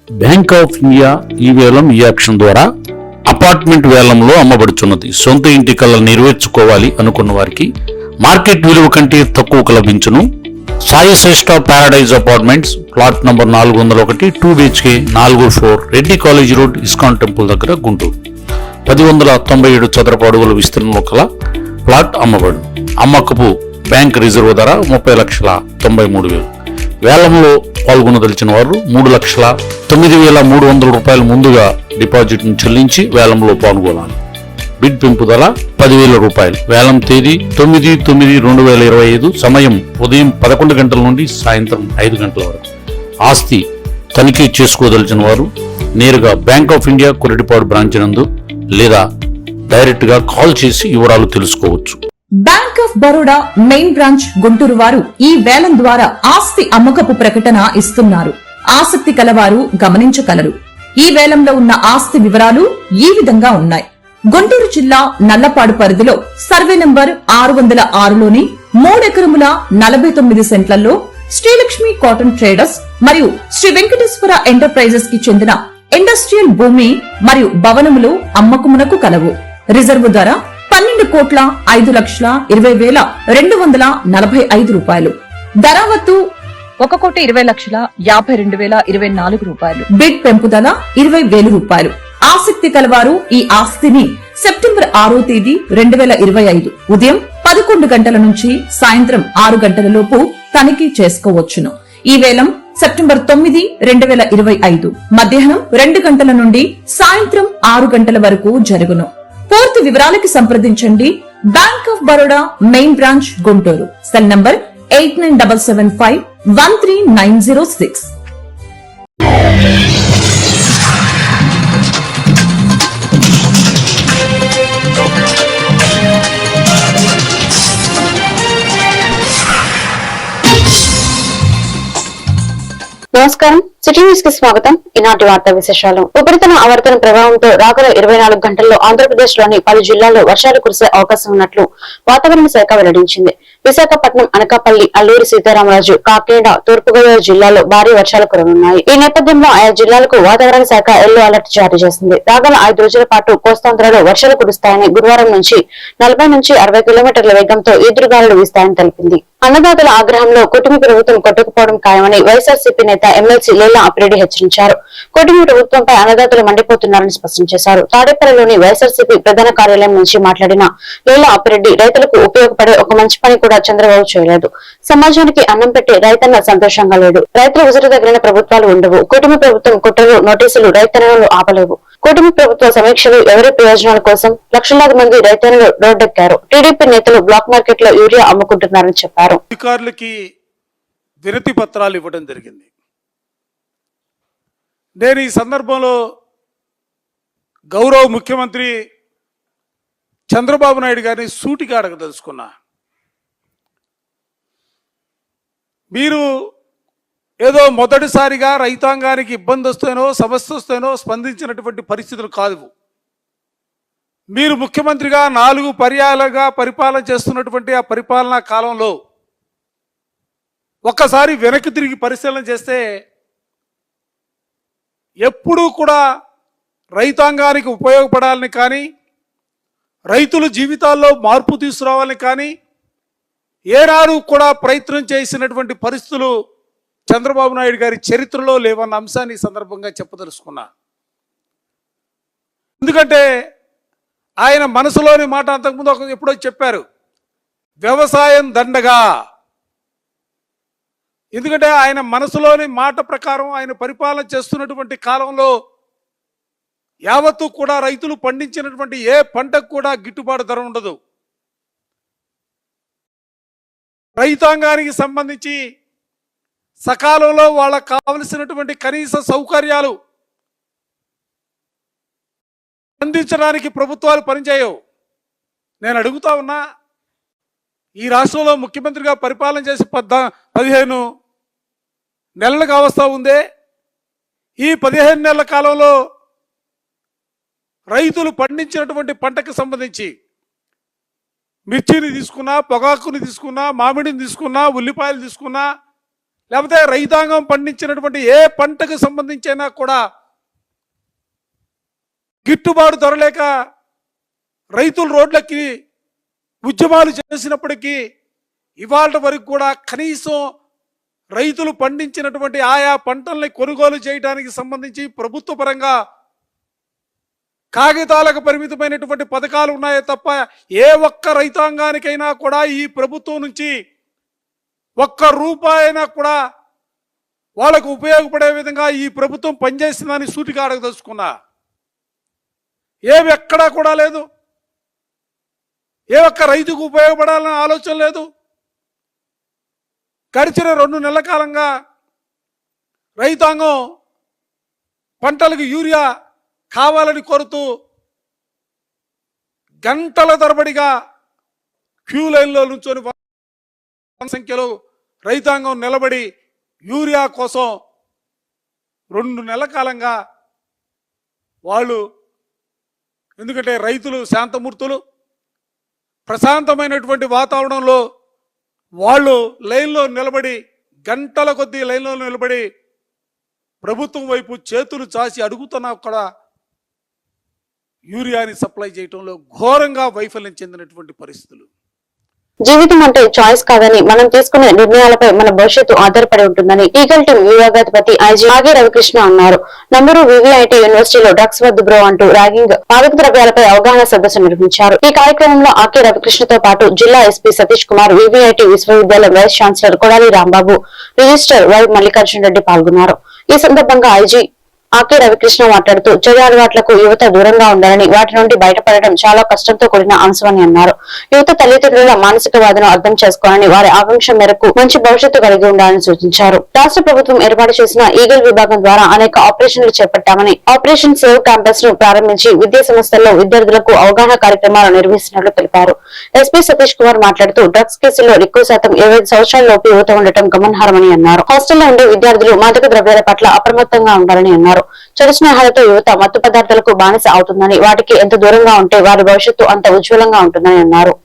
Bank of India ఈ వేలం ఈ యాక్షన్ ద్వారా అపార్ట్మెంట్ వేలంలో అమ్మబడుచున్నది. సొంత ఇంటి కళ నెరవేర్చుకోవాలి అనుకున్న వారికి మార్కెట్ విలువ కంటే తక్కువకు లభించును. Sai Shreshta paradise apartments, plot number 401, 2 BHK, 4 floor, Reddy college road, ISKCON temple దగ్గర, గుంటూరు. 1097 చదరపు అడుగుల విస్తీర్ణంలో కల ప్లాట్ అమ్మబడు. అమ్మకపు బ్యాంక్ రిజర్వ్ ధర 30,93,000. వేలంలో పాల్గొనదలిచిన వారు 3,09,300 రూపాయలు ముందుగా డిపాజిట్ను చెల్లించి వేలంలో పాల్గొనాలి. బిడ్ పెంపు ధర 10,000 రూపాయలు. వేలం తేదీ 9/9/2025. సమయం ఉదయం 11 గంటల నుండి సాయంత్రం 5 గంటల వరకు. ఆస్తి తనిఖీ చేసుకోదలిచిన వారు నేరుగా bank of India Koratipadu branch నందు లేదా డైరెక్ట్ గా కాల్ చేసి వివరాలు తెలుసుకోవచ్చు. Bank of Baroda main branch Guntur వారు ఈ వేలం ద్వారా ఆస్తి అమ్మకపు ప్రకటన ఇస్తున్నారు. ఆసక్తి కలవారు గమనించగలరు. ఈ వేలంలో ఉన్న ఆస్తి వివరాలు ఈ విధంగా ఉన్నాయి. గుంటూరు జిల్లా నల్లపాడు పరిధిలో సర్వే నంబర్ 606లోని 3 ఎకరముల 49 సెంట్లలో శ్రీలక్ష్మి కాటన్ ట్రేడర్స్ మరియు శ్రీ వెంకటేశ్వర ఎంటర్ప్రైజెస్ కి చెందిన ఇండస్ట్రియల్ భూమి మరియు భవనములు అమ్మకమునకు కలవు. రిజర్వు ధర 12,20,20,245 రూపాయలు. ధరావత్తు 1,20,52,024 రూపాయలు. బిడ్ పెంపుదల 20,000 రూపాయలు. ఆసక్తి కలవారు ఈ ఆస్తిని సెప్టెంబర్ 6వ తేదీ 2025 ఉదయం 11 గంటల నుంచి సాయంత్రం 6 గంటల లోపు తనిఖీ చేసుకోవచ్చును. ఈ వేలం సెప్టెంబర్ 9, 2025 మధ్యాహ్నం 2 గంటల నుండి సాయంత్రం 6 గంటల వరకు జరుగును. పూర్తి వివరాలకి సంప్రదించండి. Bank of Baroda main branch Guntur. Cell number 8975513906. నమస్కారం, సిటీ న్యూస్ కి స్వాగతం. ఈనాటి వార్తా విశేషాలు. ఉపరితల ఆవర్తన ప్రభావంతో రాగల 24 గంటల్లో ఆంధ్రప్రదేశ్ లోని 10 జిల్లాల్లో వర్షాలు కురిసే అవకాశం ఉన్నట్లు వాతావరణ శాఖ వెల్లడించింది. విశాఖపట్నం, అనకాపల్లి, అల్లూరి సీతారామరాజు, కాకినాడ, తూర్పుగోదావరి జిల్లాలో భారీ వర్షాలు కురనున్నాయి. ఈ నేపథ్యంలో ఆయా జిల్లాలకు వాతావరణ శాఖ ఎల్లో అలర్ట్ జారీ చేసింది. రాగల 5 రోజుల పాటు కోస్తాంధ్రలో వర్షాలు కురుస్తాయని, గురువారం నుంచి 40 నుంచి 60 కిలోమీటర్ల వేగంతో ఈదురుగాలులు వీస్తాయని తెలిపింది. అన్నదాతల ఆగ్రహంలో కూటమి ప్రభుత్వం కొట్టుకుపోవడం ఖాయమని వైఎస్ఆర్సీపీ నేత ఎమ్మెల్సీ లీలా అప్పిరెడ్డి హెచ్చరించారు. కూటమి ప్రభుత్వంపై అన్నదాతలు మండిపోతున్నారని స్పష్టం చేశారు. తాడేపల్లిలోని వైఎస్ఆర్సీపీ ప్రధాన కార్యాలయం నుంచి మాట్లాడిన లీలా అప్పిరెడ్డి, రైతులకు ఉపయోగపడే ఒక మంచి పని కూడా చంద్రబాబు చేయలేదు. సమాజానికి అన్నం పెట్టి రైతన్న సంతోషంగా లేడు. రైతుల ఉసురు తగిలిన ప్రభుత్వాలు ఉండవు. కూటమి ప్రభుత్వం కుట్రలు, నోటీసులు రైతన్నలు ఆపలేవు. కూటమి ప్రభుత్వ సమీక్షలు ఎవరి ప్రయోజనాల కోసం లక్షలాది మంది రైతన్నలు రోడ్డెక్కారు. టీడీపీ నేతలు బ్లాక్ మార్కెట్ లో యూరియా అమ్ముకుంటున్నారని చెప్పారు. అధికారులకి వినతి పత్రాలు ఇవ్వడం జరిగింది. నేను ఈ సందర్భంలో గౌరవ ముఖ్యమంత్రి చంద్రబాబు నాయుడు గారిని సూటిగా అడగదలుచుకున్నా. మీరు ఏదో మొదటిసారిగా రైతాంగానికి ఇబ్బంది వస్తేనో సమస్య వస్తేనో స్పందించినటువంటి పరిస్థితులు కాదు. మీరు ముఖ్యమంత్రిగా 4 పర్యాయాలుగా పరిపాలన చేస్తున్నటువంటి ఆ పరిపాలనా కాలంలో ఒక్కసారి వెనక్కి తిరిగి పరిశీలన చేస్తే ఎప్పుడూ కూడా రైతాంగానికి ఉపయోగపడాలని కానీ, రైతుల జీవితాల్లో మార్పు తీసుకురావాలని కానీ ఏనాడు కూడా ప్రయత్నం చేసినటువంటి పరిస్థితులు చంద్రబాబు నాయుడు గారి చరిత్రలో లేవన్న అంశాన్ని ఈ సందర్భంగా చెప్పదలుచుకున్నా. ఎందుకంటే ఆయన మనసులోని మాట అంతకుముందు ఎప్పుడో చెప్పారు, వ్యవసాయం దండగా. ఎందుకంటే ఆయన మనసులోని మాట ప్రకారం ఆయన పరిపాలన చేస్తున్నటువంటి కాలంలో యావత్తు కూడా రైతులు పండించినటువంటి ఏ పంటకు కూడా గిట్టుబాటు ధర ఉండదు. రైతాంగానికి సంబంధించి సకాలంలో వాళ్ళకు కావలసినటువంటి కనీస సౌకర్యాలు అందించడానికి ప్రభుత్వాలు పనిచేయవు. నేను అడుగుతా ఉన్నా, ఈ రాష్ట్రంలో ముఖ్యమంత్రిగా పరిపాలన చేసి 15 నెలలకు అవస్థ ఉందే. ఈ 15 నెలల కాలంలో రైతులు పండించినటువంటి పంటకు సంబంధించి మిర్చిని తీసుకున్నా, పొగాకుని తీసుకున్నా, మామిడిని తీసుకున్నా, ఉల్లిపాయలు తీసుకున్నా, లేకపోతే రైతాంగం పండించినటువంటి ఏ పంటకు సంబంధించైనా కూడా గిట్టుబాటు ధర లేక రైతులు రోడ్లకి ఉద్యమాలు చేసినప్పటికీ ఇవాళ వరకు కూడా కనీసం రైతులు పండించినటువంటి ఆయా పంటల్ని కొనుగోలు చేయడానికి సంబంధించి ప్రభుత్వ పరంగా కాగితాలకు పరిమితమైనటువంటి పథకాలు ఉన్నాయే తప్ప ఏ ఒక్క రైతాంగానికైనా కూడా ఈ ప్రభుత్వం నుంచి ఒక్క రూపాయైనా కూడా వాళ్ళకు ఉపయోగపడే విధంగా ఈ ప్రభుత్వం పనిచేసిందని సూటిగా అడగదలుచుకున్నా. ఏమి ఎక్కడా కూడా లేదు. ఏ ఒక్క రైతుకు ఉపయోగపడాలనే ఆలోచన లేదు. గడిచిన 2 నెలల కాలంగా రైతాంగం పంటలకు యూరియా కావాలని కోరుతూ గంటల తరబడిగా క్యూ లైన్లో నుంచొని సంఖ్యలో రైతాంగం నిలబడి యూరియా కోసం 2 నెలల కాలంగా వాళ్ళు, ఎందుకంటే రైతులు శాంతమూర్తులు, ప్రశాంతమైనటువంటి వాతావరణంలో వాళ్ళు లైన్లో నిలబడి గంటల కొద్దీ లైన్లో నిలబడి ప్రభుత్వం వైపు చేతులు చాచి అడుగుతున్నా కూడా యూరియాని సప్లై చేయడంలో ఘోరంగా వైఫల్యం చెందినటువంటి పరిస్థితులు. జీవితం అంటే చాయిస్ కాదని మనం తీసుకునే నిర్ణయాలపై మన భవిష్యత్తు ఆధారపడి ఉంటుందని ఈగల్ టీం విభాగాధిపతి ఐజీ ఆగే రవికృష్ణ అన్నారు. నంబూరు వివిఐటి యూనివర్సిటీలో డ్రగ్స్ వద్దు బ్రో అంటూ ర్యాగింగ్, మాదక ద్రవ్యాలపై అవగాహన సదస్సు నిర్వహించారు. ఈ కార్యక్రమంలో ఆకే రవికృష్ణతో పాటు జిల్లా ఎస్పీ సతీష్ కుమార్, వివిఐటి విశ్వవిద్యాలయం vice chancellor Kodali Rambabu, register Y Mallikarjuna Reddy పాల్గొన్నారు. ఈ సందర్భంగా ఐజీ ఆకే రవికృష్ణ మాట్లాడుతూ చెడు అలవాట్లకు యువత దూరంగా ఉండాలని, వాటి నుండి బయటపడడం చాలా కష్టంతో కూడిన అంశమని అన్నారు. యువత తల్లిదండ్రుల మానసిక బాధను అర్థం చేసుకోవాలని, వారి ఆకాంక్ష మేరకు మంచి భవిష్యత్తు కలిగి ఉండాలని సూచించారు. రాష్ట్ర ప్రభుత్వం ఏర్పాటు చేసిన ఈగల్ విభాగం ద్వారా అనేక ఆపరేషన్లు చేపట్టామని, ఆపరేషన్ సేవ్ క్యాంపస్ ను ప్రారంభించి విద్యా సంస్థల్లో విద్యార్థులకు అవగాహన కార్యక్రమాలు నిర్వహిస్తున్నట్లు తెలిపారు. ఎస్పీ సతీష్ కుమార్ మాట్లాడుతూ డ్రగ్స్ కేసుల్లో ఎక్కువ శాతం 25 సంవత్సరాల లోపు యువత ఉండటం గమనార్హమని అన్నారు. హాస్టల్లో ఉండే విద్యార్థులు మాదక ద్రవ్యాల పట్ల అప్రమత్తంగా ఉండాలని అన్నారు. చెడు స్నేహాలతో యువత మత్తు పదార్థాలకు బానిస అవుతుందని, వాటికి ఎంత దూరంగా ఉంటే వారి భవిష్యత్తు అంత ఉజ్వలంగా ఉంటుందని అన్నారు.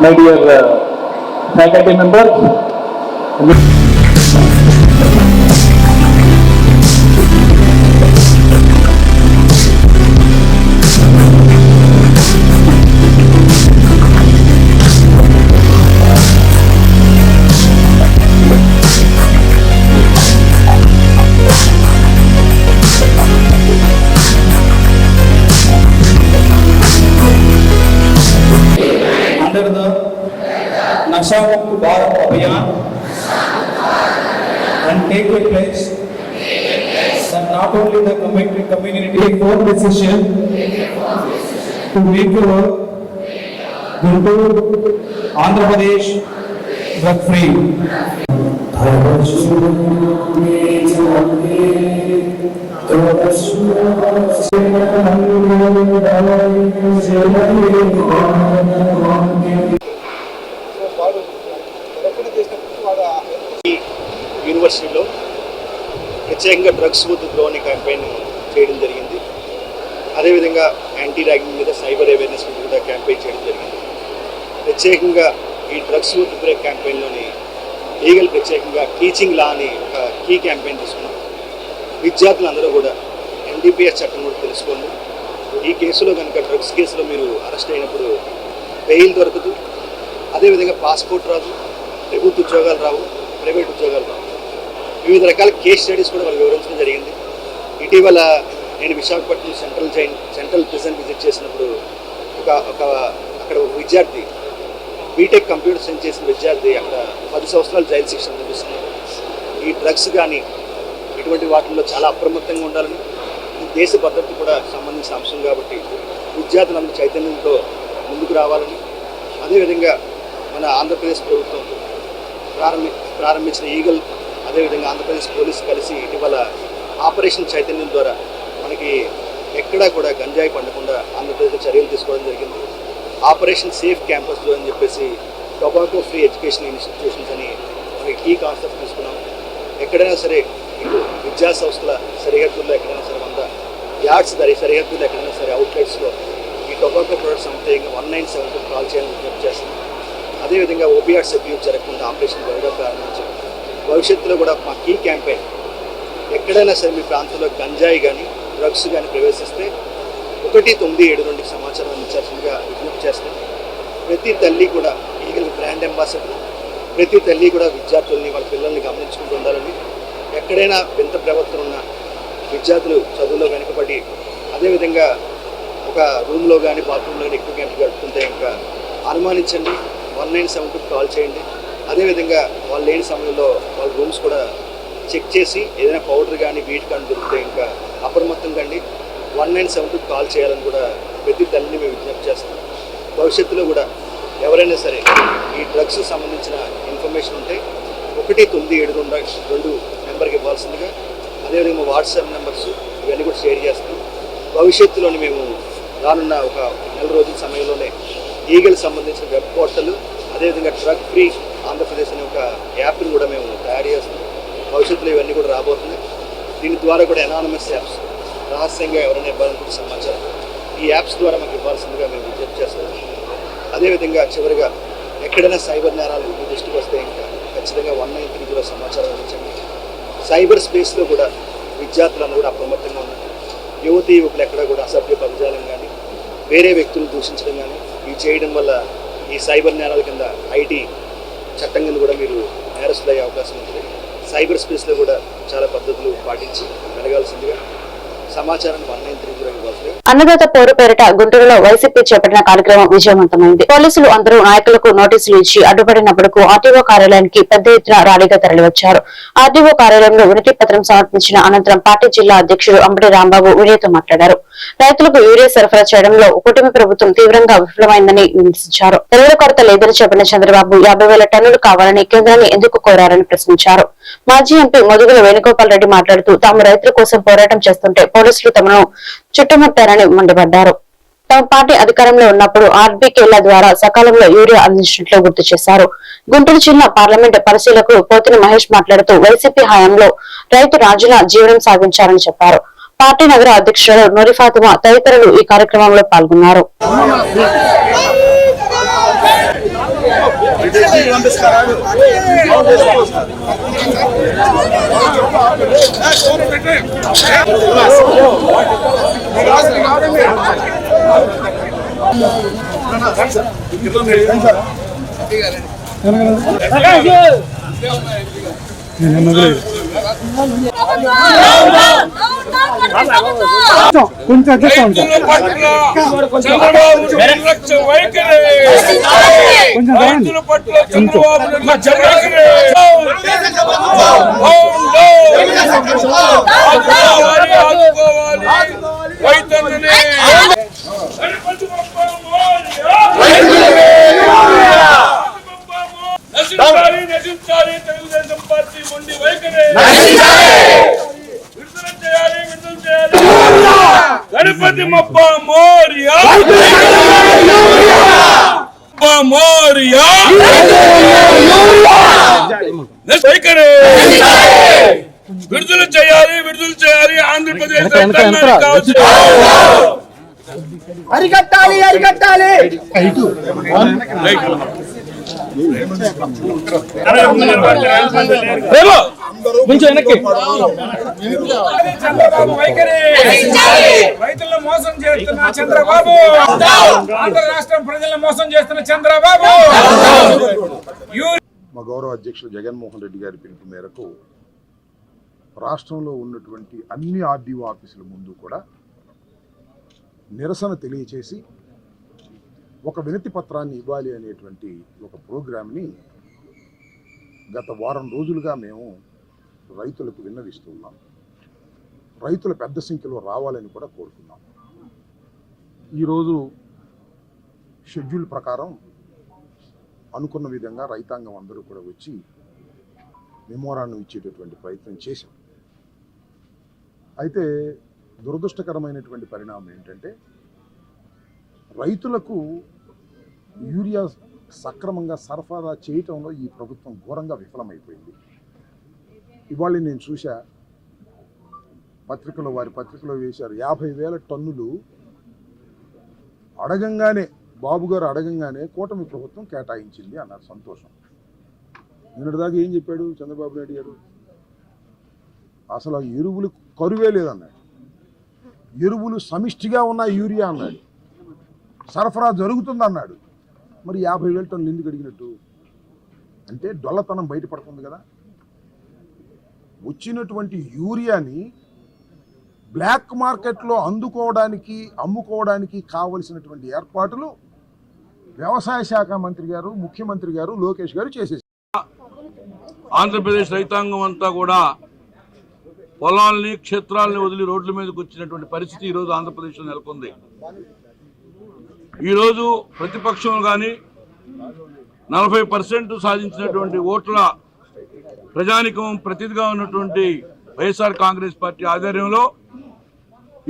My dear faculty members, under the Nasha Mukti Bharat Abhiyan and take a place that not only the community take for decision to make the world Guntur, Andhra Pradesh drug free. యూనివర్సిటీలో ప్రత్యేకంగా drugs వద్దు bro అనే campaign చేయడం జరిగింది. అదేవిధంగా anti ragging మీద cyber awareness మీద కూడా క్యాంపెయిన్ చేయడం జరిగింది. ప్రత్యేకంగా ఈ డ్రగ్స్ వద్దు బ్రేక్ క్యాంపెయిన్లోని లీగల్ ప్రత్యేకంగా టీచింగ్ లా అని ఒక కీ క్యాంపెయిన్ తీసుకున్నాం. విద్యార్థులందరూ కూడా ఎన్డీపీఎస్ చట్టం కూడా తెలుసుకోండి. ఈ కేసులో కనుక డ్రగ్స్ కేసులో మీరు అరెస్ట్ అయినప్పుడు బెయిల్ దొరకదు, అదేవిధంగా పాస్పోర్ట్ రాదు, ప్రభుత్వ ఉద్యోగాలు రావు, ప్రైవేట్ ఉద్యోగాలు రావు. వివిధ రకాల కేస్ స్టడీస్ కూడా వాళ్ళు వివరించడం జరిగింది. ఇటీవల నేను విశాఖపట్నం సెంట్రల్ ప్రిజన్ విజిట్ చేసినప్పుడు అక్కడ ఒక విద్యార్థి బీటెక్ కంప్యూటర్ సైన్స్ చేసిన విద్యార్థి అక్కడ 10 సంవత్సరాలు జైలు శిక్ష అనుభవిస్తున్నారు. ఈ డ్రగ్స్ కానీ ఇటువంటి వాటిల్లో చాలా అప్రమత్తంగా ఉండాలని, ఈ దేశ భద్రత కూడా సంబంధించిన అంశం కాబట్టి విద్యార్థులందరూ చైతన్యంతో ముందుకు రావాలని, అదేవిధంగా మన ఆంధ్రప్రదేశ్ ప్రభుత్వం ప్రారంభించిన ఈగల్, అదేవిధంగా ఆంధ్రప్రదేశ్ పోలీసు కలిసి ఇటీవల ఆపరేషన్ చైతన్యం ద్వారా మనకి ఎక్కడా కూడా గంజాయి పండకుండా ఆంధ్రప్రదేశ్లో చర్యలు తీసుకోవడం జరిగింది. ఆపరేషన్ సేఫ్ క్యాంపస్లో అని చెప్పేసి టొబాకో ఫ్రీ ఎడ్యుకేషన్ ఇన్స్టిట్యూషన్స్ అని మనకి కీ కాన్సెప్ట్ తీసుకున్నాం. ఎక్కడైనా సరే ఇటు విద్యా సంస్థల సరిహద్దుల్లో ఎక్కడైనా సరే 100 యార్డ్స్ సరిహద్దుల్లో ఎక్కడైనా సరే అవుట్లెట్స్లో ఈ టొబాకో ప్రొడక్ట్స్ అమ్ముతాయి 197 కాల్ చేయాలని విజ్ఞప్తి చేస్తున్నాం. అదేవిధంగా ఓపీఆర్స్ అబ్యూస్ జరగకుండా ఆపరేషన్ గరుడ ప్రారంభించాం. భవిష్యత్తులో కూడా మా కీ క్యాంపెయిన్ ఎక్కడైనా సరే మీ ప్రాంతంలో గంజాయి కానీ డ్రగ్స్ కానీ ప్రవేశిస్తే 197 నుండి సమాచారం అందించాల్సిందిగా విజ్ఞప్తి చేస్తాం. ప్రతి తల్లి కూడా ఈగల్ బ్రాండ్ అంబాసిడర్, ప్రతి తల్లి కూడా విద్యార్థుల్ని వాళ్ళ పిల్లల్ని గమనించుకుంటూ ఉండాలని. ఎక్కడైనా వింత ప్రవర్తన ఉన్న విద్యార్థులు చదువులో వెనుకబడి అదేవిధంగా ఒక రూమ్లో కానీ బాత్రూంలో కానీ ఎక్కువ గంటలు గడుపుతుంటే ఇంకా అనుమానించండి, 1972 కాల్ చేయండి. అదేవిధంగా వాళ్ళు లేని సమయంలో వాళ్ళ రూమ్స్ కూడా చెక్ చేసి ఏదైనా పౌడర్ కానీ వీటి కానీ దొరికితే ఇంకా అప్రమత్తం కండి 1972 కాల్ చేయాలని కూడా ప్రతి తల్లిని మేము విజ్ఞప్తి చేస్తాం. భవిష్యత్తులో కూడా ఎవరైనా సరే ఈ డ్రగ్స్ సంబంధించిన ఇన్ఫర్మేషన్ ఉంటే 19722 నెంబర్కి ఇవ్వాల్సిందిగా, అదేవిధంగా వాట్సాప్ నెంబర్స్ ఇవన్నీ కూడా షేర్ చేస్తాం. భవిష్యత్తులోని మేము రానున్న ఒక నెల రోజుల సమయంలోనే ఈగల్ సంబంధించిన వెబ్ పోర్టల్, అదేవిధంగా డ్రగ్ ఫ్రీ ఆంధ్రప్రదేశ్ అనే ఒక యాప్ని కూడా మేము తయారు చేస్తాం. భవిష్యత్తులో ఇవన్నీ కూడా రాబోతున్నాయి. దీని ద్వారా కూడా ఎనానమస్ యాప్స్, రహస్యంగా ఎవరైనా ఇవ్వాలనుకుంటే సమాచారం ఈ యాప్స్ ద్వారా మాకు ఇవ్వాల్సిందిగా మేము విజ్ఞప్తి చేస్తాం. అదేవిధంగా చివరిగా ఎక్కడైనా సైబర్ నేరాలు మీ దృష్టికి వస్తే ఇంకా ఖచ్చితంగా 1930 సమాచారం అందించండి. సైబర్ స్పేస్లో కూడా విద్యార్థులను కూడా అప్రమత్తంగా ఉన్నారు. యువతీ యువకులు ఎక్కడ కూడా అసభ్య పదజాలం కానీ వేరే వ్యక్తులను దూషించడం కానీ ఇవి చేయడం వల్ల ఈ సైబర్ నేరాల కింద ఐటీ చట్టం కింద కూడా మీరు నేరస్తులయ్యే అవకాశం ఉంటుంది. సైబర్ స్పేస్లో కూడా చాలా పద్ధతులు పాటించి మెలగాల్సిందిగా సమాచారం 1930 ఇవ్వాల్సింది. అన్నదాత పోరు పేరిట గుంటూరులో వైసీపీ చేపట్టిన కార్యక్రమం విజయవంతమైంది. పోలీసులు అందరూ నాయకులకు నోటీసులు ఇచ్చి అడ్డుపడినప్పటికీ ఆర్టీఓ కార్యాలయానికి పెద్ద ఎత్తున ర్యాలీగా తరలివచ్చారు. ఆర్టీఓ కార్యాలయంలో వినతి పత్రం సమర్పించిన అనంతరం పార్టీ జిల్లా అధ్యక్షుడు అంబటి రాంబాబు మీడియాతో మాట్లాడారు. రైతులకు యూరియా సరఫరా చేయడంలో కూటమి ప్రభుత్వం తీవ్రంగా విఫలమైందని విమర్శించారు. ఎరువుల కొరత లేదని చెప్పిన చంద్రబాబు 50,000 టన్నులు కావాలని కేంద్రాన్ని ఎందుకు కోరారని ప్రశ్నించారు. మాజీ ఎంపీ మధుగుల వేణుగోపాల్ రెడ్డి మాట్లాడుతూ తాము రైతుల కోసం పోరాటం చేస్తుంటే పోలీసులు తమను చుట్టుముట్టారని మండిపడ్డారు. తమ పార్టీ అధికారంలో ఉన్నప్పుడు ఆర్బీకేల ద్వారా సకాలంలో యూరియా అందించినట్లు గుర్తు చేశారు. గుంటూరు జిల్లా పార్లమెంట్ పరిశీలకులు పోతిన మహేష్ మాట్లాడుతూ వైసీపీ హయాంలో రైతు రాజుల జీవనం సాగించారని చెప్పారు. పార్టీ నగర అధ్యక్షుడు నూరి ఫాతిమా తదితరులు ఈ కార్యక్రమంలో పాల్గొన్నారు. కొంచెం నశించాలి తెలుగుదేశం పార్టీ మొండి వైఖరి. విడుదల చేయాలి, విడుదల చేయాలి. గణపతి మొప్ప మోరియా, మోరియా వైఖరి. విడుదల చేయాలి, విడుదల చేయాలి. ఆంధ్రప్రదేశ్ కావచ్చు. అరికట్టాలి, అరికట్టాలి. చంద్రబాబు వైఖరి, రైతులను మోసం చేస్తున్న చంద్రబాబు, ఆంధ్ర రాష్ట్రం ప్రజలను మోసం చేస్తున్న చంద్రబాబు. మా గౌరవ అధ్యక్షులు జగన్మోహన్ రెడ్డి గారి పిలుపు మేరకు రాష్ట్రంలో ఉన్నటువంటి అన్ని ఆర్డీఓ ఆఫీసుల ముందు కూడా నిరసన తెలియచేసి ఒక వినతి పత్రాన్ని ఇవ్వాలి అనేటువంటి ఒక ప్రోగ్రామ్ని గత వారం రోజులుగా మేము రైతులకు విన్నవిస్తున్నాం. రైతులు పెద్ద సంఖ్యలో రావాలని కూడా కోరుతున్నాం. ఈరోజు షెడ్యూల్ ప్రకారం అనుకున్న విధంగా రైతాంగం అందరూ కూడా వచ్చి మెమోరాండం ఇచ్చేటటువంటి ప్రయత్నం చేశాం. అయితే దురదృష్టకరమైనటువంటి పరిణామం ఏంటంటే రైతులకు యూరియా సక్రమంగా సరఫరా చేయటంలో ఈ ప్రభుత్వం ఘోరంగా విఫలమైపోయింది. ఇవాళ నేను చూసా, వారి పత్రికలో వేశారు 50,000 టన్నులు అడగంగానే, బాబు గారు అడగంగానే కూటమి ప్రభుత్వం కేటాయించింది అన్నారు. సంతోషం. నిన్నటిదాకా ఏం చెప్పాడు చంద్రబాబు నాయుడు గారు? అసలు ఎరువులు కరువే లేదన్నాడు, ఎరువులు సమిష్టిగా ఉన్న యూరియా అన్నాడు, సరఫరా జరుగుతుందన్నాడు. మరి 50,000 టన్నులు ఎందుకు అడిగినట్టు? అంటే డొల్లతనం బయటపడుతుంది కదా. వచ్చినటువంటి యూరియాని బ్లాక్ మార్కెట్లో అమ్ముకోవడానికి కావలసినటువంటి ఏర్పాట్లు వ్యవసాయ శాఖ మంత్రి గారు, ముఖ్యమంత్రి గారు, లోకేష్ గారు చేసేసారు. ఆంధ్రప్రదేశ్ రైతాంగం అంతా కూడా పొలాల్ని, క్షేత్రాలని వదిలి రోడ్ల మీదకి వచ్చినటువంటి పరిస్థితి ఈరోజు ఆంధ్రప్రదేశ్లో నెలకొంది. ఈరోజు ప్రతిపక్షం కానీ 40% సాధించినటువంటి ఓట్ల ప్రజానికం ప్రతినిధిగా ఉన్నటువంటి వైఎస్ఆర్ కాంగ్రెస్ పార్టీ ఆధ్వర్యంలో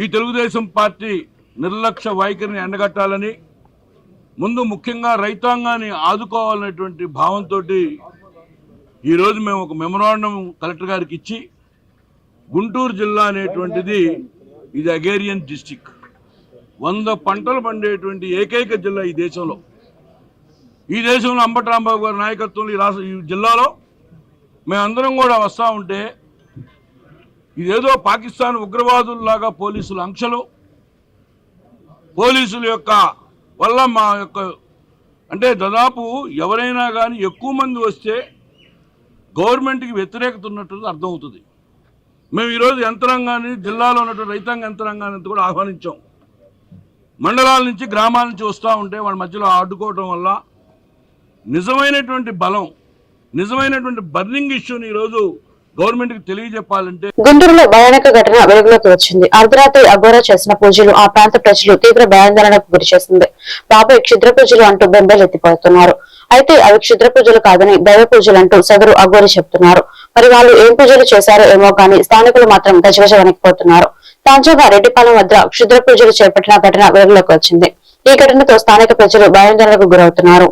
ఈ తెలుగుదేశం పార్టీ నిర్లక్ష్య వైఖరిని ఎండగట్టాలని, ముందు ముఖ్యంగా రైతాంగాన్ని ఆదుకోవాలనేటువంటి భావంతో ఈరోజు మేము ఒక మెమరాండం కలెక్టర్ గారికి ఇచ్చి, గుంటూరు జిల్లా అనేటువంటిది ఇది అగ్రేరియన్ డిస్టిక్, 100 పంటలు పండేటువంటి ఏకైక జిల్లా ఈ దేశంలో. ఈ దేశంలో అంబటి రాంబాబు గారి నాయకత్వంలో ఈ జిల్లాలో మేమందరం కూడా వస్తూ ఉంటే ఇదేదో పాకిస్తాన్ ఉగ్రవాదుల్లాగా పోలీసుల ఆంక్షలు, పోలీసుల యొక్క వల్ల మా యొక్క అంటే దాదాపు ఎవరైనా కానీ ఎక్కువ మంది వస్తే గవర్నమెంట్కి వ్యతిరేకత ఉన్నట్టు అర్థమవుతుంది. మేము ఈరోజు యంత్రాంగాన్ని, జిల్లాలో ఉన్నటువంటి రైతాంగ యంత్రాంగాన్ని కూడా ఆహ్వానించాం. మండలాల నుంచి, గ్రామాల నుంచి వస్తూ ఉంటే వాళ్ళ మధ్యలో అడ్డుకోవడం వల్ల నిజమైనటువంటి బలం, నిజమైనటువంటి బర్నింగ్ ఇష్యూని ఈరోజు గవర్నమెంట్ కి తెలియజెప్పాలంటే. గుంటూరులో భయానక ఘటన వెలుగులోకి వచ్చింది. అర్ధరాత్రి అఘోరా చేసిన పూజలు ఆ ప్రాంత ప్రజలు తీవ్ర భయాందోళనకు గురి చేసింది. బాబాయ్ క్షుద్ర పూజలు అంటూ బెంబేలెత్తిపోతున్నారు. అయితే అవి క్షుద్ర పూజలు కాదని దైవ పూజలు అంటూ సదరు అఘోరి చెప్తున్నారు. మరి వాళ్ళు ఏం పూజలు చేశారో ఏమో కానీ స్థానికులు మాత్రం గజగజ వణికిపోతున్నారు. తాజాగా రెడ్డిపాలెం వద్ద క్షుద్ర పూజలు చేపట్టిన ఘటన వెలుగులోకి వచ్చింది. ఈ ఘటనతో స్థానిక ప్రజలు భయాందోళనకు గురవుతున్నారు.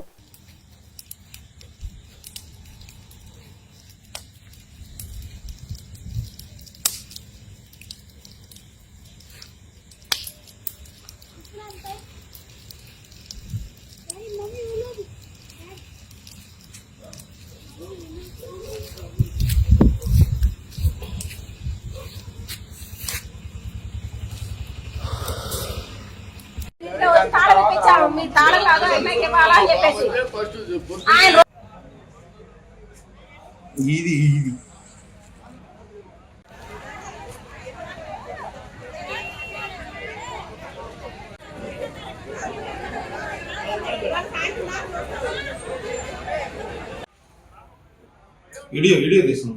ఇది వీడియో తీస్తున్నాం.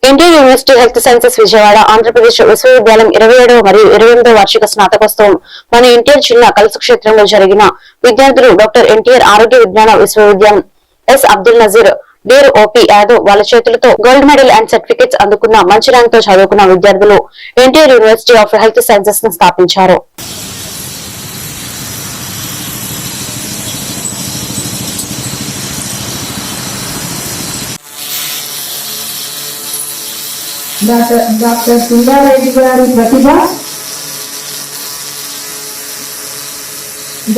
Indian university health sciences Vijayawada Andhra Pradesh విశ్వవిద్యాలయం 27వ మరియు 28వ వార్షిక స్నాతకోత్సవం మన ఎన్టీఆర్ జిల్లా కలస క్షేత్రంలో జరిగిన విద్యార్థులు డాక్టర్ ఎన్టీఆర్ ఆరోగ్య విజ్ఞాన విశ్వవిద్యాలయం ఎస్ అబ్దుల్ నజీర్ డేర్ ఓపీ యాదవ్ వాళ్ళ చేతులతో గోల్డ్ మెడల్ అండ్ సర్టిఫికెట్స్ అందుకున్న మంచి ర్యాంక్ తో చదువుకున్న విద్యార్థులు NTR university of health sciences ను స్థాపించారు. డాక్టర్ సుందారెడ్డి గారి ప్రతిభ,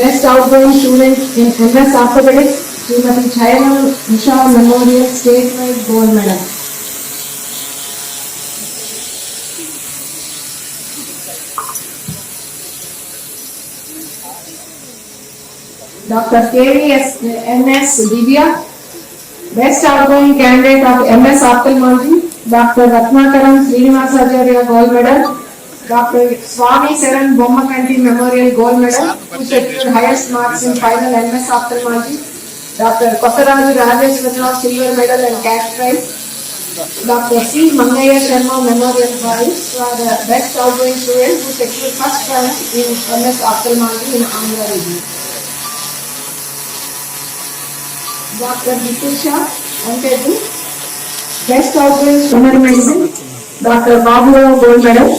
best outgoing student in MS orthopaedics Srimathi China Usha memorial state wide gold medal. Doctor KVS Divya, best outgoing candidate of MS ophthalmology Dr. Ratnakaram Srinivasacharya Gold Medal, Dr. Swami Saran Bommakanti Memorial Gold Medal, who secured highest marks in final MS Ophthalmology, Dr. Kosaraju Rajeswara Silver Medal and cash prize, Dr. C. Mangaya Sharma Memorial Prize for the best outgoing student who secured first rank in MS Ophthalmology in Andhra region. Dr. Vitusha Anketu, best outgoing student in medicine. Dr. Babu Gold Medal.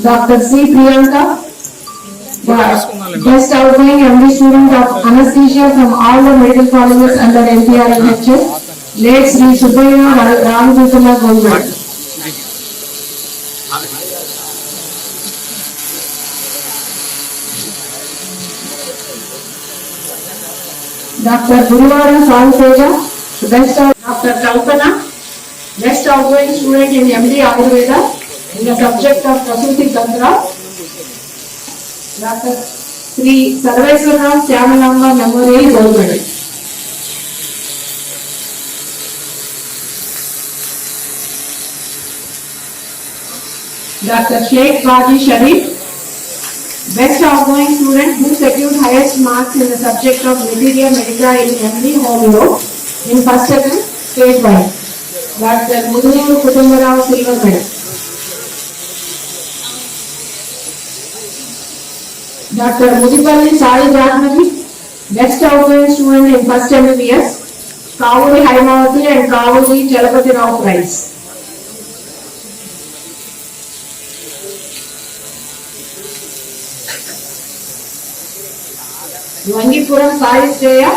Dr. C. Priyanka, best outgoing MD student of anesthesia from all the medical colleges under NPR NHS, late Sri Subbayya Ramagopala Gold Medal. Dr. Guruvara Salteja, Dr. Kalpana, best outgoing student in MD Ayurveda in the subject of Prasuti Tantra. Dr. Sri Sarveswara Syamalamba Memorial Gold Medal. Dr. Sheikh Baji Sharif, best outgoing student who secured highest marks in the subject of Materia Medica in MD Homeo in first second statewide. Dr. Mudunuru Kutumbarao Silver Medal. Dr. Mudipalli Sai Jagnathi, best outgoing student in first MBBS, Kavuli Haimavati and Kavuli Chalapati Rao Prize. Vangipuram Sai Jaya,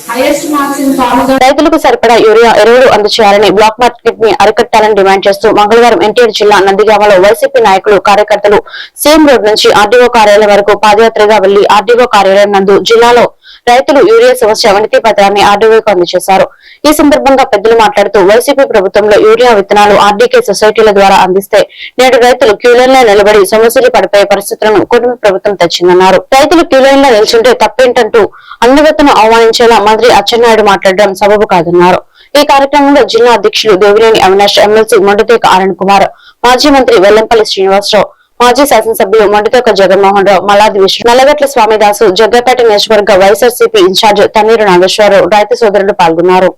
highest marks in Pharmacy. రైతులకు సరిపడా urea ఎరువులు అందజేయాలని black market ని అరికట్టాలని demand చేస్తూ మంగళవారం ఎన్టీఆర్ జిల్లా నందిగామలో YCP నాయకులు కార్యకర్తలు సీఎం రోడ్ నుంచి ఆర్డీఓ కార్యాలయం వరకు పాదయాత్రగా వెళ్లి ఆర్డీఓ కార్యాలయం నందు జిల్లాలో రైతులు యూరియా సమస్య వినతి పత్రాన్ని ఆర్డీఓకు అందజేశారు. ఈ సందర్భంగా పెద్దలు మాట్లాడుతూ వైసీపీ ప్రభుత్వంలో యూరియా విత్తనాలు ఆర్డీకే సొసైటీల ద్వారా అందిస్తే నేడు రైతులు క్యూలైన్లో నిలబడి సమస్యలు పడిపోయే పరిస్థితులను కూటమి ప్రభుత్వం తెచ్చిందన్నారు. రైతులు క్యూలైన్లో నిల్చుంటే తప్పేంటంటూ అన్నవెత్తను అవమానించేలా మంత్రి అచ్చెన్నాయుడు మాట్లాడడం సబబు కాదన్నారు. ఈ కార్యక్రమంలో జిల్లా అధ్యక్షులు దేవినేని అవినాష్, ఎమ్మెల్సీ మొండతేక ఆరణ్ కుమార్, మాజీ మంత్రి వెల్లంపల్లి శ్రీనివాసరావు, మాజీ శాసనసభ్యులు మొండతేక జగన్మోహన్ రావు, మల్లాది విష్ణు, నల్లగట్ల స్వామిదాసు, జగ్గపేట నియోజకవర్గ వైఎస్ఆర్సీపీ ఇన్ఛార్జ్ తన్నీరు నాగేశ్వరరావు, రైతు సోదరులు పాల్గొన్నారు.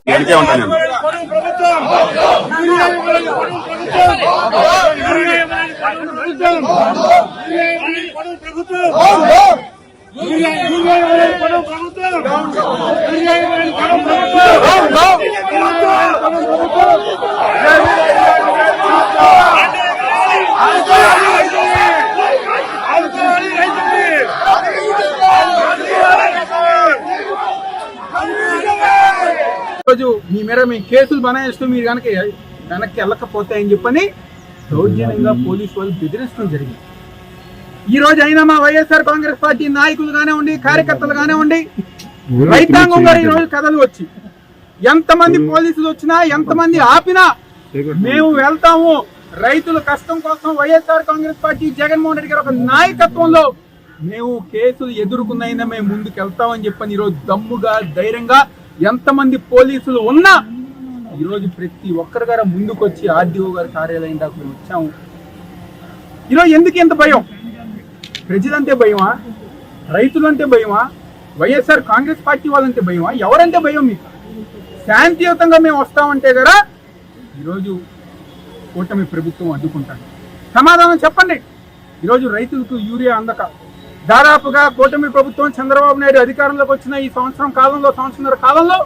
రోజు మీ మేర మేము కేసులు బనాయిస్తూ మీరు కనుక వెనక్కి వెళ్ళకపోతే అని చెప్పని దౌర్జన్యంగా పోలీసు వాళ్ళు బెదిరించడం జరిగింది. ఈ రోజు అయినా మా వైఎస్ఆర్ కాంగ్రెస్ పార్టీ నాయకులు కానివ్వండి, కార్యకర్తలు కానివ్వండి, రైతాంగం గారు ఈ రోజు కథలు వచ్చి ఎంతమంది పోలీసులు వచ్చినా ఎంతమంది ఆపినా మేము వెళ్తాము. రైతుల కష్టం కోసం వైఎస్ఆర్ కాంగ్రెస్ పార్టీ జగన్మోహన్ రెడ్డి గారు ఒక నాయకత్వంలో మేము కేసులు ఎదుర్కొన్నైనా మేము ముందుకు వెళ్తామని చెప్పని ఈరోజు దమ్ముగా ధైర్యంగా ఎంతమంది పోలీసులు ఉన్నా ఈరోజు ప్రతి ఒక్కరి గారు ముందుకు వచ్చి ఆర్డీఓ గారి కార్యాలయం దాకా మేము వచ్చాము. ఈరోజు ఎందుకు ఎంత భయం? ప్రజలంటే భయమా? రైతులంటే భయమా? వైఎస్ఆర్ కాంగ్రెస్ పార్టీ వాళ్ళంటే భయమా? ఎవరంటే భయం మీకు? శాంతియుతంగా మేము వస్తామంటే కదా ఈరోజు కూటమి ప్రభుత్వం అడ్డుకుంటాను. సమాధానం చెప్పండి. ఈరోజు రైతులకు యూరియా అందక దాదాపుగా కూటమి ప్రభుత్వం చంద్రబాబు నాయుడు అధికారంలోకి వచ్చిన ఈ సంవత్సరంన్నర కాలంలో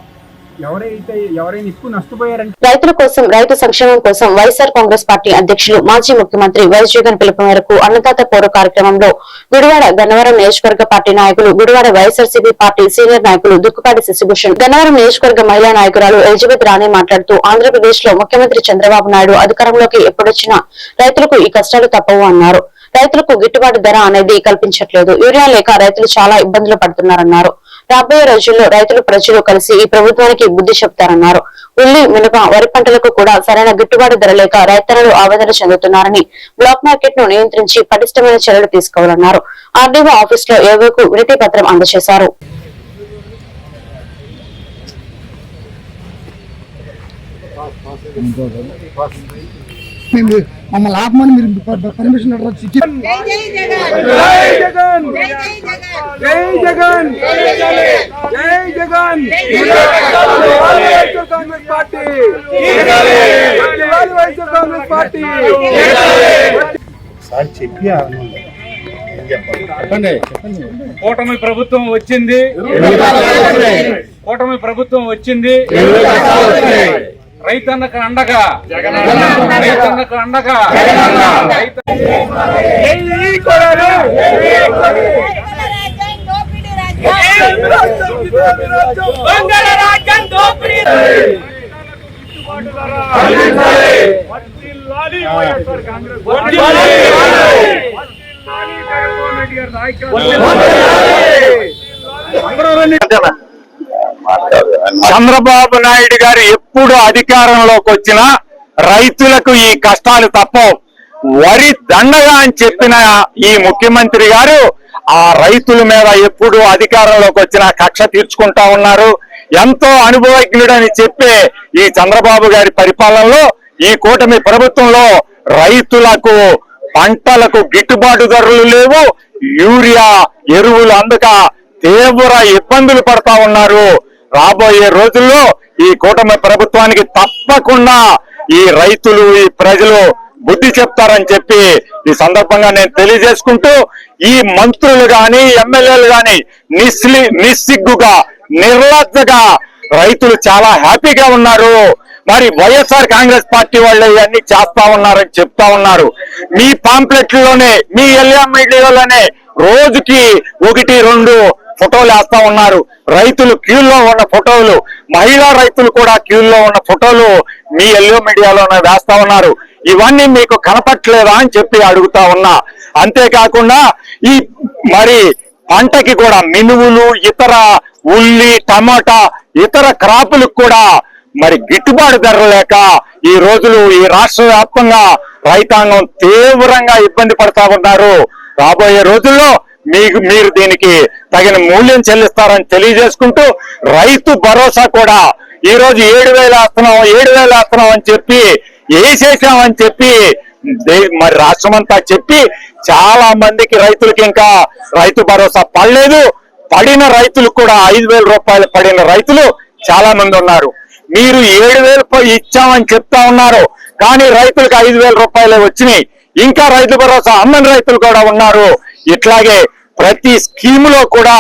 ఎవరైనా ఎక్కువ నష్టపోయారంటే రైతుల కోసం, రైతు సంక్షేమం కోసం వైఎస్ఆర్ కాంగ్రెస్ పార్టీ అధ్యక్షులు మాజీ ముఖ్యమంత్రి వైఎస్ జగన్ పిలుపు మేరకు అన్నదాత పౌర కార్యక్రమంలో గుడివాడ గన్నవరం నియోజకవర్గ పార్టీ నాయకులు, గుడివాడ వైఎస్ఆర్సీపీ పార్టీ సీనియర్ నాయకులు దుక్కుపాటి శశిభూషణ్, గన్నవరం నియోజకవర్గ మహిళా నాయకురాలు ఎలిజబెత్ రాణి మాట్లాడుతూ ఆంధ్రప్రదేశ్ లో ముఖ్యమంత్రి చంద్రబాబు నాయుడు అధికారంలోకి ఎప్పుడొచ్చినా రైతులకు ఈ కష్టాలు తప్పవు అన్నారు. రైతులకు గిట్టుబాటు ధర అనేది కల్పించట్లేదు. యూరియా లేక రైతులు చాలా ఇబ్బందులు పడుతున్నారన్నారు. రాబోయే రోజుల్లో రైతులు, ప్రజలు కలిసి ఈ ప్రభుత్వానికి బుద్ధి చెప్తారన్నారు. ఉల్లి, మినప, వరి పంటలకు కూడా సరైన గిట్టుబాటు ధర లేక రైతన్నలు ఆవేదన చెందుతున్నారని, బ్లాక్ మార్కెట్ ను నియంత్రించి పటిష్టమైన చర్యలు తీసుకోవాలన్నారు. ఆర్డీఓ ఆఫీస్ లో ఏవోకు వినతి పత్రం అందజేశారు. మేము మమ్మల్ని ఆపమని మీరు పర్మిషన్ లెటర్ వచ్చి ఇచ్చి కూటమి ప్రభుత్వం వచ్చింది, కూటమి ప్రభుత్వం వచ్చింది, రైతన్నకు అండగా, రైతన్నకు అండగా, చంద్రబాబు నాయుడు గారు ఎప్పుడు అధికారంలోకి వచ్చినా రైతులకు ఈ కష్టాలు తప్పవు. వరి దండగా అని చెప్పిన ఈ ముఖ్యమంత్రి గారు ఆ రైతుల మీద ఎప్పుడు అధికారంలోకి వచ్చినా కక్ష తీర్చుకుంటా ఉన్నారు. ఎంతో అనుభవజ్ఞుడని చెప్పే ఈ చంద్రబాబు గారి పరిపాలనలో ఈ కూటమి ప్రభుత్వంలో రైతులకు పంటలకు గిట్టుబాటు ధరలు లేవు, యూరియా ఎరువులు అందక తీవ్ర ఇబ్బందులు పడతా ఉన్నారు. రాబోయే రోజుల్లో ఈ కూటమి ప్రభుత్వానికి తప్పకుండా ఈ రైతులు ఈ ప్రజలు బుద్ధి చెప్తారని చెప్పి ఈ సందర్భంగా నేను తెలియజేసుకుంటూ, ఈ మంత్రులు గాని ఎమ్మెల్యేలు గాని నిస్సిగ్గుగా నిర్లజ్జగా రైతులు చాలా హ్యాపీగా ఉన్నారు. మరి వైఎస్ఆర్ కాంగ్రెస్ పార్టీ వాళ్ళు ఇవన్నీ చేస్తా ఉన్నారని చెప్తా ఉన్నారు. మీ పాంప్లెట్లలోనే మీ ఎల్ఎంఐడిలోనే రోజుకి 1-2 ఫోటోలు వేస్తా ఉన్నారు. రైతులు క్యూల్లో ఉన్న ఫోటోలు, మహిళా రైతులు కూడా క్యూల్లో ఉన్న ఫోటోలు మీ ఎల్లో మీడియాలోనే వేస్తా ఉన్నారు. ఇవన్నీ మీకు కనపట్లేదా అని చెప్పి అడుగుతా ఉన్నా. అంతేకాకుండా ఈ మరి పంటకి కూడా మినువులు, ఇతర ఉల్లి, టమాటా, ఇతర క్రాపులకు కూడా మరి గిట్టుబాటు ధర లేక ఈ రోజులు ఈ రాష్ట్ర వ్యాప్తంగా రైతాంగం తీవ్రంగా ఇబ్బంది పడతా ఉన్నారు. రాబోయే రోజుల్లో మీరు దీనికి తగిన మూల్యం చెల్లిస్తారని తెలియజేసుకుంటూ, రైతు భరోసా కూడా ఈ రోజు 7,000 వేస్తున్నాం అని చెప్పి వేసేసామని చెప్పి మరి రాష్ట్రం అంతా చెప్పి చాలా మందికి రైతులకి ఇంకా రైతు భరోసా పడలేదు. పడిన రైతులు కూడా 5,000 రూపాయలు పడిన రైతులు చాలా మంది ఉన్నారు. మీరు 7,000 ఇచ్చామని చెప్తా ఉన్నారు, కానీ రైతులకు 5,000 రూపాయలే వచ్చినాయి. ఇంకా రైతు భరోసా అమ్మని రైతులు కూడా ఉన్నారు. ఇట్లాగే ప్రతి స్కీములో కూడా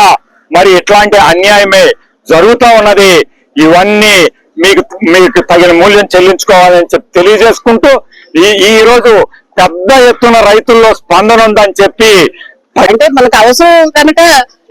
మరి ఇట్లాంటి అన్యాయమే జరుగుతూ ఉన్నది. ఇవన్నీ మీకు తగిన మూల్యం చెల్లించుకోవాలని చెప్పి తెలియజేసుకుంటూ, ఈ రోజు పెద్ద ఎత్తున రైతుల్లో స్పందన ఉందని చెప్పి, అంటే మనకు అవసరం కనుక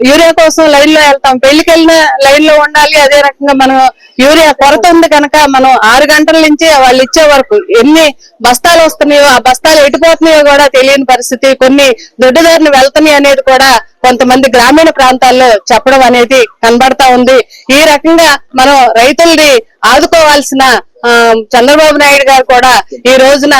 యూరియా కోసం లైన్ లో వెళ్తాం, పెళ్లికి వెళ్ళిన లైన్ లో ఉండాలి. అదే రకంగా మనం యూరియా కొరత ఉంది కనుక మనం 6 గంటల నుంచి వాళ్ళు ఇచ్చే వరకు ఎన్ని బస్తాలు వస్తున్నాయో ఆ బస్తాలు ఎటుపోతున్నాయో కూడా తెలియని పరిస్థితి, కొన్ని దొడ్డుదారిని వెళ్తున్నాయి అనేది కూడా కొంతమంది గ్రామీణ ప్రాంతాల్లో చెప్పడం అనేది కనబడతా ఉంది. ఈ రకంగా మనం రైతుల్ని ఆదుకోవాల్సిన చంద్రబాబు నాయుడు గారు కూడా ఈ రోజున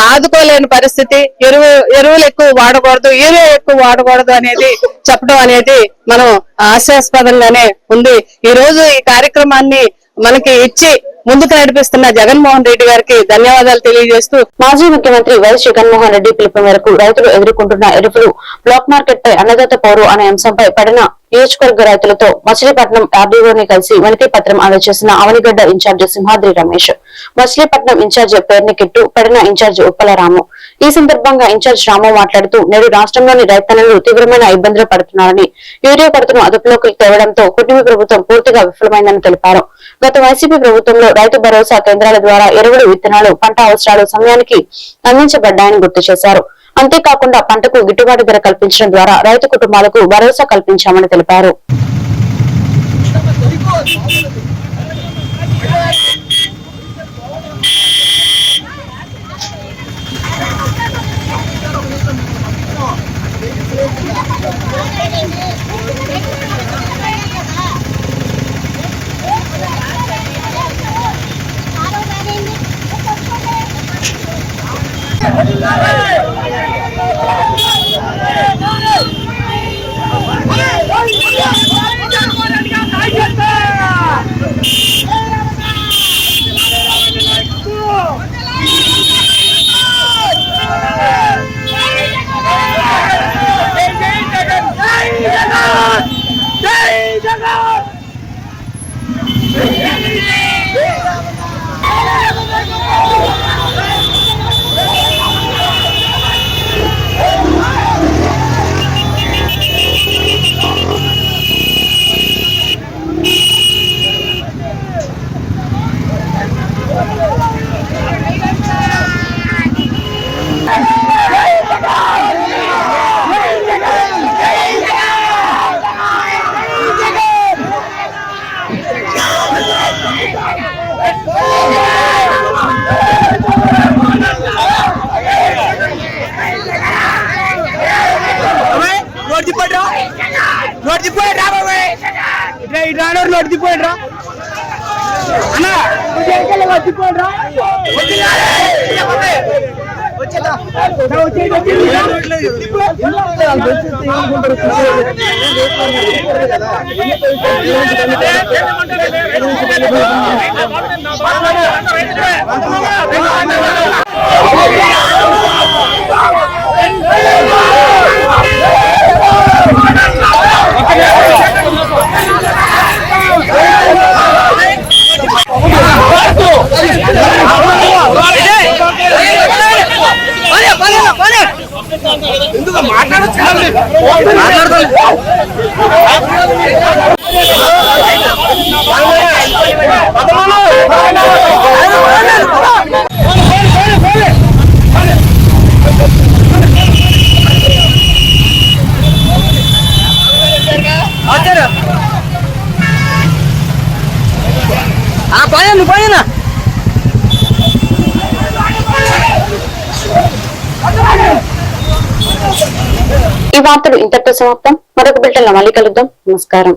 ఆదుకోలేని పరిస్థితి. ఎరువులు ఎక్కువ వాడకూడదు, యూరియా ఎక్కువ వాడకూడదు అనేది చెప్పడం అనేది మనం హాస్యాస్పదంగానే ఉంది. ఈ రోజు ఈ కార్యక్రమాన్ని మనకి ఇచ్చి ముందుకు నడిపిస్తున్న జగన్మోహన్ రెడ్డి గారికి ధన్యవాదాలు తెలియజేస్తూ, మాజీ ముఖ్యమంత్రి వైఎస్ జగన్మోహన్ రెడ్డి పిలుపు మేరకు రైతులు ఎదుర్కొంటున్న ఎరువులు బ్లాక్ మార్కెట్ పై అన్నదాత పోరు అనే అంశంపై పడిన నియోజకవర్గ రైతులతో మచిలీపట్నం ఆర్డీఓని కలిసి వినతి పత్రం అందజేసిన అవనిగడ్డ ఇన్ఛార్జి సింహాద్రి రమేష్, మచిలీపట్నం ఇన్ఛార్జి పేర్నికిట్టు, పడిన ఇన్ఛార్జి ఉప్పలరాము. ఈ సందర్భంగా ఇన్ఛార్జి రాము మాట్లాడుతూ, నేడు రాష్ట్రంలోని రైతన్నలు తీవ్రమైన ఇబ్బందులు పడుతున్నారని, యూరియా కొరతను అదుపులోకి తేవడంతో కూటమి ప్రభుత్వం పూర్తిగా విఫలమైందని తెలిపారు. గత వైసీపీ ప్రభుత్వంలో రైతు భరోసా కేంద్రాల ద్వారా ఎరువులు, విత్తనాలు, పంట అవసరాలు సమయానికి అందించబడ్డాయని గుర్తు చేశారు. అంతేకాకుండా పంటకు గిట్టుబాటు ధర కల్పించడం ద్వారా రైతు కుటుంబాలకు భరోసా కల్పించామని తెలిపారు. ఈ వార్తలు ఇంతటితో సమాప్తం. మరొక బిల్టన్ లో మళ్ళీ కలుద్దాం. నమస్కారం.